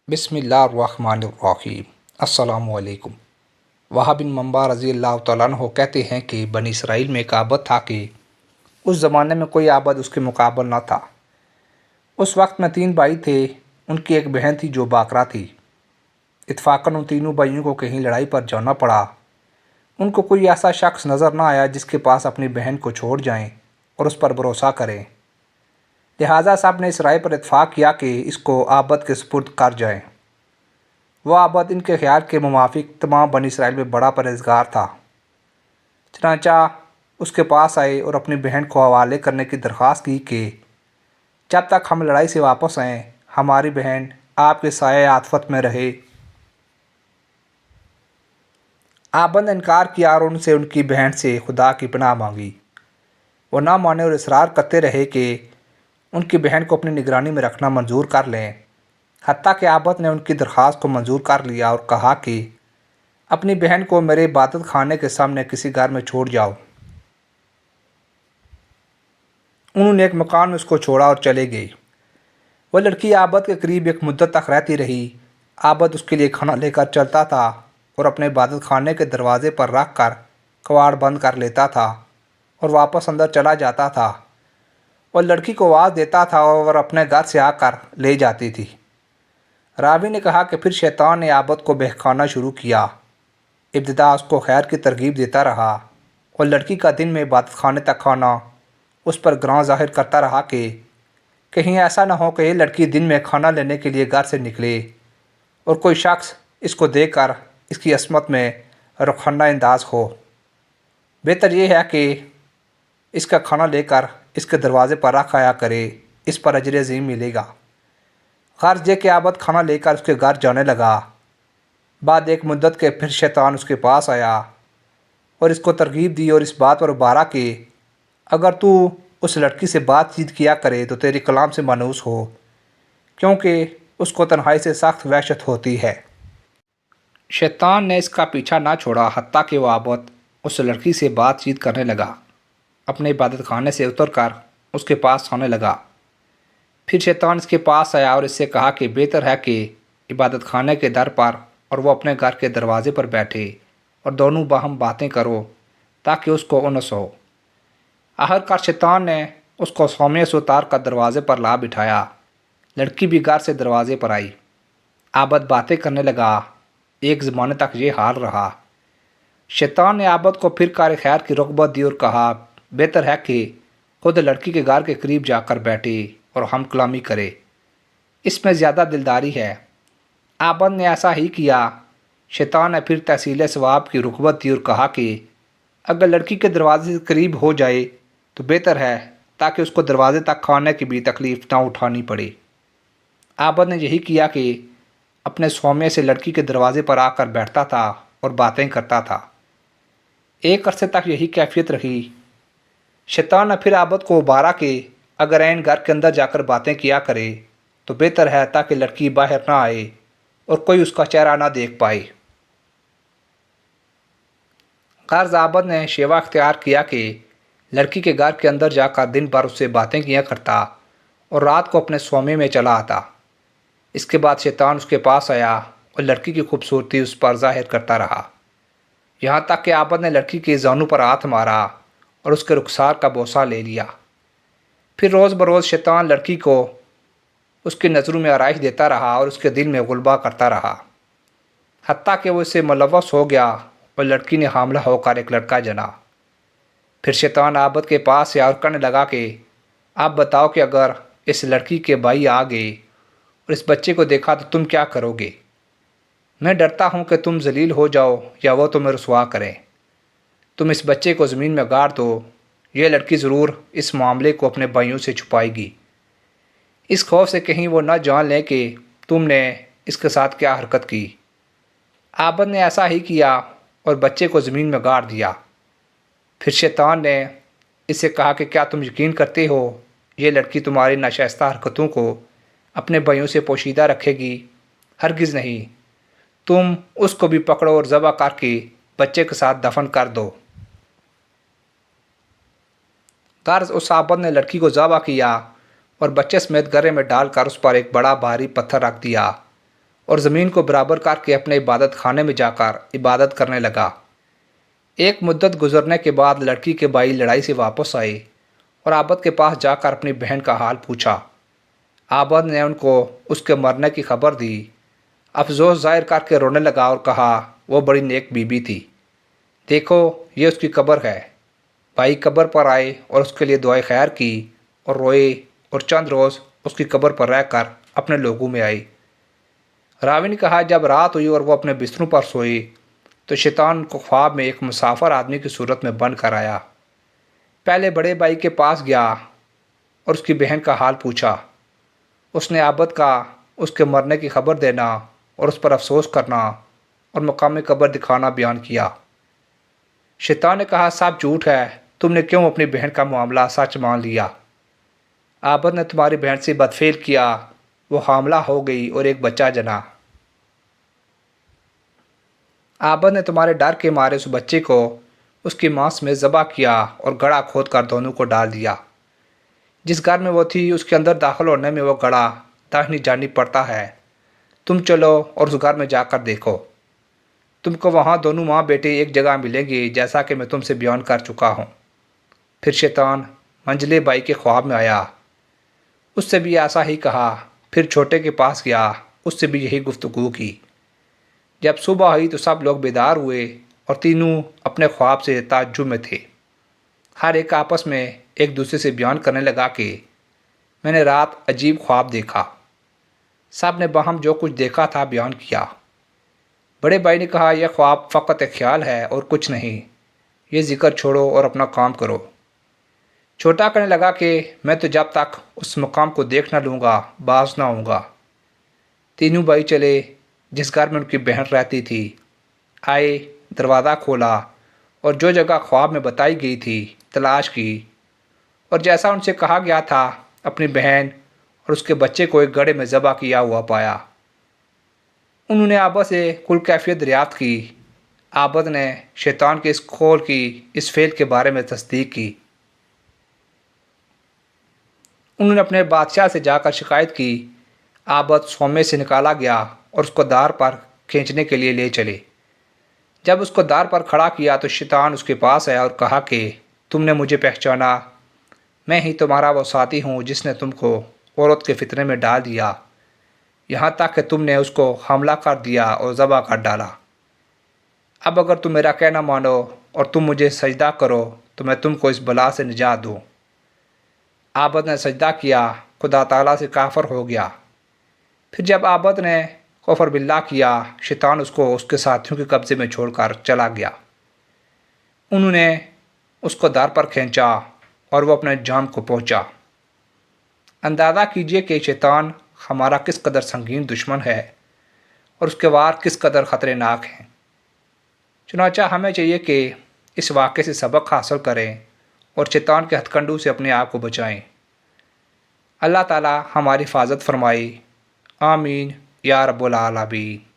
بسم اللہ الرحمن الرحیم۔ السلام علیکم۔ وہب بن منبع رضی اللہ تعالیٰ عنہ کہتے ہیں کہ بنی اسرائیل میں ایک عابد تھا کہ اس زمانے میں کوئی عابد اس کے مقابل نہ تھا۔ اس وقت میں 3 بھائی تھے، ان کی ایک بہن تھی جو باکرہ تھی۔ اتفاقاً ان تینوں بھائیوں کو کہیں لڑائی پر جانا پڑا۔ ان کو کوئی ایسا شخص نظر نہ آیا جس کے پاس اپنی بہن کو چھوڑ جائیں اور اس پر بھروسہ کریں، لہٰذا سب نے اس رائے پر اتفاق کیا کہ اس کو عابد کے سپرد کر جائیں۔ وہ عابد ان کے خیال کے موافق تمام بنی اسرائیل میں بڑا پرہیزگار تھا۔ چنانچہ اس کے پاس آئے اور اپنی بہن کو حوالے کرنے کی درخواست کی کہ جب تک ہم لڑائی سے واپس آئیں ہماری بہن آپ کے سایہ عاطفت میں رہے۔ عابد نے انکار کیا اور ان سے ان کی بہن سے خدا کی پناہ مانگی۔ وہ نہ مانے اور اصرار کرتے رہے کہ ان کی بہن کو اپنی نگرانی میں رکھنا منظور کر لیں، حتیٰ کہ عابد نے ان کی درخواست کو منظور کر لیا اور کہا کہ اپنی بہن کو میرے عبادت خانے کے سامنے کسی گھر میں چھوڑ جاؤ۔ انہوں نے ایک مکان میں اس کو چھوڑا اور چلے گئے۔ وہ لڑکی عابد کے قریب ایک مدت تک رہتی رہی۔ عابد اس کے لیے کھانا لے کر چلتا تھا اور اپنے عبادت خانے کے دروازے پر رکھ کر کواڑ بند کر لیتا تھا اور واپس اندر چلا جاتا تھا اور لڑکی کو آواز دیتا تھا اور اپنے گھر سے آ کر لے جاتی تھی۔ راوی نے کہا کہ پھر شیطان نے عابد کو بہکانا شروع کیا۔ ابتدا اس کو خیر کی ترغیب دیتا رہا اور لڑکی کا دن میں عبادت خانے تک آنا اس پر گراں ظاہر کرتا رہا کہ کہیں ایسا نہ ہو کہ یہ لڑکی دن میں کھانا لینے کے لیے گھر سے نکلے اور کوئی شخص اس کو دیکھ کر اس کی عصمت میں رخنہ انداز ہو۔ بہتر یہ ہے کہ اس کا کھانا لے کر اس کے دروازے پر رکھ آیا کرے، اس پر اجر عظیم ملے گا۔ غرض یہ کہ عابد کھانا لے کر اس کے گھر جانے لگا۔ بعد ایک مدت کے پھر شیطان اس کے پاس آیا اور اس کو ترغیب دی اور اس بات پر ابھارا کہ اگر تو اس لڑکی سے بات چیت کیا کرے تو تیری کلام سے مانوس ہو، کیونکہ اس کو تنہائی سے سخت وحشت ہوتی ہے۔ شیطان نے اس کا پیچھا نہ چھوڑا حتیٰ کہ وہ عابد اس لڑکی سے بات چیت کرنے لگا، اپنے عبادت خانے سے اتر کر اس کے پاس آنے لگا۔ پھر شیطان اس کے پاس آیا اور اس سے کہا کہ بہتر ہے کہ عبادت خانے کے در پر اور وہ اپنے گھر کے دروازے پر بیٹھے اور دونوں باہم باتیں کرو تاکہ اس کو انس ہو۔ آخرکار شیطان نے اس کو سومیہ سے اتار کر دروازے پر لا بٹھایا۔ لڑکی بھی گھر سے دروازے پر آئی۔ عابد باتیں کرنے لگا۔ ایک زمانے تک یہ حال رہا۔ شیطان نے عابد کو پھر کار خیر کی رغبت دی اور کہا بہتر ہے کہ خود لڑکی کے گھر کے قریب جا کر بیٹھے اور ہم کلامی کرے، اس میں زیادہ دلداری ہے۔ عابد نے ایسا ہی کیا۔ شیطان نے پھر تحصیل ثواب کی رغبت دی اور کہا کہ اگر لڑکی کے دروازے سے قریب ہو جائے تو بہتر ہے تاکہ اس کو دروازے تک آنے کی بھی تکلیف نہ اٹھانی پڑے۔ عابد نے یہی کیا کہ اپنے سومیہ سے لڑکی کے دروازے پر آ کر بیٹھتا تھا اور باتیں کرتا تھا۔ ایک عرصے تک یہی کیفیت رہی۔ شیطان نے پھر عابد کو ابھارا کہ اگر عین گھر کے اندر جا کر باتیں کیا کرے تو بہتر ہے تاکہ لڑکی باہر نہ آئے اور کوئی اس کا چہرہ نہ دیکھ پائے۔ غرض عابد نے شیوا اختیار کیا کہ لڑکی کے گھر کے اندر جا کر دن بھر اس سے باتیں کیا کرتا اور رات کو اپنے سومے میں چلا آتا۔ اس کے بعد شیطان اس کے پاس آیا اور لڑکی کی خوبصورتی اس پر ظاہر کرتا رہا، یہاں تک کہ عابد نے لڑکی کے زانوں پر ہاتھ مارا اور اس کے رخسار کا بوسہ لے لیا۔ پھر روز بروز شیطان لڑکی کو اس کی نظروں میں آرائش دیتا رہا اور اس کے دل میں غلبہ کرتا رہا، حتیٰ کہ وہ اس سے ملوث ہو گیا اور لڑکی نے حاملہ ہو کر ایک لڑکا جنا۔ پھر شیطان عابد کے پاس آیا اور کہنے لگا کہ آپ بتاؤ کہ اگر اس لڑکی کے بھائی آ گئے اور اس بچے کو دیکھا تو تم کیا کرو گے؟ میں ڈرتا ہوں کہ تم ذلیل ہو جاؤ یا وہ تمہیں رسوا کریں۔ تم اس بچے کو زمین میں گاڑ دو، یہ لڑکی ضرور اس معاملے کو اپنے بھائیوں سے چھپائے گی، اس خوف سے کہیں وہ نہ جان لیں کہ تم نے اس کے ساتھ کیا حرکت کی۔ عابد نے ایسا ہی کیا اور بچے کو زمین میں گاڑ دیا۔ پھر شیطان نے اس سے کہا کہ کیا تم یقین کرتے ہو یہ لڑکی تمہاری ناشائستہ حرکتوں کو اپنے بھائیوں سے پوشیدہ رکھے گی؟ ہرگز نہیں، تم اس کو بھی پکڑو اور ذبح کر کے بچے کے ساتھ دفن کر دو۔ غرض اس عابد نے لڑکی کو ذبح کیا اور بچے سمیت گرے میں ڈال کر اس پر ایک بڑا بھاری پتھر رکھ دیا اور زمین کو برابر کر کے اپنے عبادت خانے میں جا کر عبادت کرنے لگا۔ ایک مدت گزرنے کے بعد لڑکی کے بھائی لڑائی سے واپس آئے اور عابد کے پاس جا کر اپنی بہن کا حال پوچھا۔ عابد نے ان کو اس کے مرنے کی خبر دی۔ افسوس ظاہر کر کے رونے لگا اور کہا وہ بڑی نیک بیوی تھی، دیکھو یہ اس کی قبر ہے۔ بھائی قبر پر آئے اور اس کے لیے دعائے خیر کی اور روئے اور چند روز اس کی قبر پر رہ کر اپنے لوگوں میں آئے۔ راوی نے کہا جب رات ہوئی اور وہ اپنے بستروں پر سوئے تو شیطان کو خواب میں ایک مسافر آدمی کی صورت میں بن کر آیا۔ پہلے بڑے بھائی کے پاس گیا اور اس کی بہن کا حال پوچھا۔ اس نے عابد کا اس کے مرنے کی خبر دینا اور اس پر افسوس کرنا اور مقام قبر دکھانا بیان کیا۔ شیطان نے کہا سب جھوٹ ہے، تم نے کیوں اپنی بہن کا معاملہ سچ مان لیا؟ عابد نے تمہاری بہن سے بدفعل کیا، وہ حاملہ ہو گئی اور ایک بچہ جنا۔ عابد نے تمہارے ڈر کے مارے اس بچے کو اس کی ماں میں ذبح کیا اور گڑھا کھود کر دونوں کو ڈال دیا۔ جس گھر میں وہ تھی اس کے اندر داخل ہونے میں وہ گڑھا داہنی جانب پڑتا ہے۔ تم چلو اور اس گھر میں جا کر دیکھو، تم کو وہاں دونوں ماں بیٹے ایک جگہ ملیں گے جیسا کہ میں تم سے بیان کر چکا ہوں۔ پھر شیطان منجلے بھائی کے خواب میں آیا، اس سے بھی ایسا ہی کہا۔ پھر چھوٹے کے پاس گیا، اس سے بھی یہی گفتگو کی۔ جب صبح ہوئی تو سب لوگ بیدار ہوئے اور تینوں اپنے خواب سے تعجب میں تھے۔ ہر ایک آپس میں ایک دوسرے سے بیان کرنے لگا کہ میں نے رات عجیب خواب دیکھا۔ سب نے باہم جو کچھ دیکھا تھا بیان کیا۔ بڑے بھائی نے کہا یہ خواب فقط ایک خیال ہے اور کچھ نہیں، یہ ذکر چھوڑو اور اپنا کام کرو۔ چھوٹا کہنے لگا کہ میں تو جب تک اس مقام کو دیکھ نہ لوں گا باز نہ ہوں گا۔ تینوں بھائی چلے جس گھر میں ان کی بہن رہتی تھی، آئے، دروازہ کھولا اور جو جگہ خواب میں بتائی گئی تھی تلاش کی، اور جیسا ان سے کہا گیا تھا اپنی بہن اور اس کے بچے کو ایک گڑھے میں ذبح کیا ہوا پایا۔ انہوں نے عابد سے کل کیفیت دریافت کی۔ عابد نے شیطان کے اس قول کی اس فعل کے بارے میں تصدیق کی۔ انہوں نے اپنے بادشاہ سے جا کر شکایت کی۔ عابد سومے سے نکالا گیا اور اس کو دار پر کھینچنے کے لیے لے چلے۔ جب اس کو دار پر کھڑا کیا تو شیطان اس کے پاس آیا اور کہا کہ تم نے مجھے پہچانا، میں ہی تمہارا وہ ساتھی ہوں جس نے تم کو عورت کے فتنے میں ڈال دیا، یہاں تک کہ تم نے اس کو حملہ کر دیا اور ذبح کر ڈالا۔ اب اگر تم میرا کہنا مانو اور تم مجھے سجدہ کرو تو میں تم کو اس بلا سے نجات دوں۔ عابد نے سجدہ کیا، خدا تعالیٰ سے کافر ہو گیا۔ پھر جب عابد نے کفر باللہ کیا، شیطان اس کو اس کے ساتھیوں کے قبضے میں چھوڑ کر چلا گیا۔ انہوں نے اس کو دار پر کھینچا اور وہ اپنے انجام کو پہنچا۔ اندازہ کیجئے کہ شیطان ہمارا کس قدر سنگین دشمن ہے اور اس کے وار کس قدر خطرناک ہیں۔ چنانچہ ہمیں چاہیے کہ اس واقعے سے سبق حاصل کریں اور شیطان کے ہتھ کنڈوں سے اپنے آپ کو بچائیں۔ اللہ تعالی ہماری حفاظت فرمائے، آمین یا رب العالمین۔